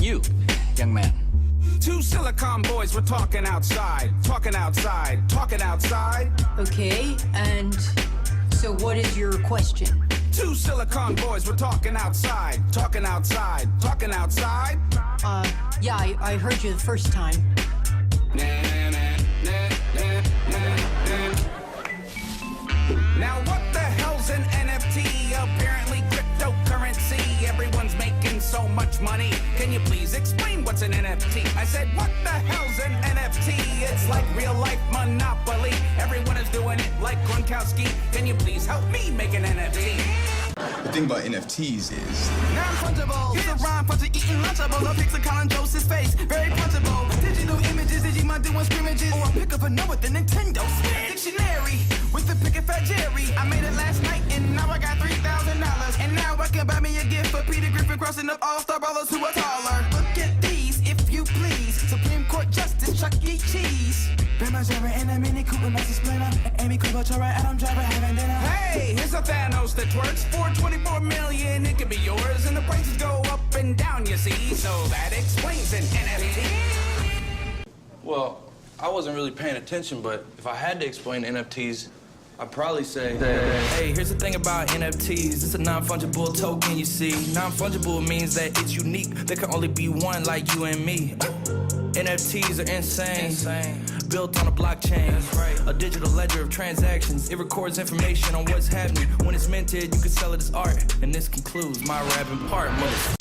You, young man. Two silicon boys were talking outside. Okay, and so what is your question? Two silicon boys were talking outside. Yeah, I heard you the first time. Now what the hell's an NFT? Apparently cryptocurrency. Everyone's making so much money. Can you please explain what's an NFT? I said, what the hell's an NFT? It's like real life Monopoly. Everyone is doing it like Gronkowski. Can you please help me make an NFT? The thing about NFTs is non-fungible. Here's a rhyme for eating Lunchables. A picture Colin Joseph's face, very punchable. Digital images, Digimon doing scrimmages. Or a pick of a note with the Nintendo Switch. Dictionary with the pick of Fat Jerry. I made it last night and now I got $3,000. And now I can buy me a gift for Peter Griffin crossing up all-star brothers who are taller. Look at these, if you please. Supreme Court Justice Chuck E. Cheese. Ben Margera and a Mini Cooper, Master Splinter. Amy Klobuchar, Adam Driver having dinner. Hey, here's a Thanos that works for 24 million. It can be yours, and the prices go up and down, you see. So that explains an NFT. Well, I wasn't really paying attention, but if I had to explain NFTs, I'd probably say hey, here's the thing about NFTs. It's a non-fungible token, you see. Non-fungible means that it's unique. There can only be one like you and me. NFTs are insane. Built on a blockchain. That's right. A digital ledger of transactions. It records information on what's happening. When it's minted, you can sell it as art. And this concludes my rapping part, mother.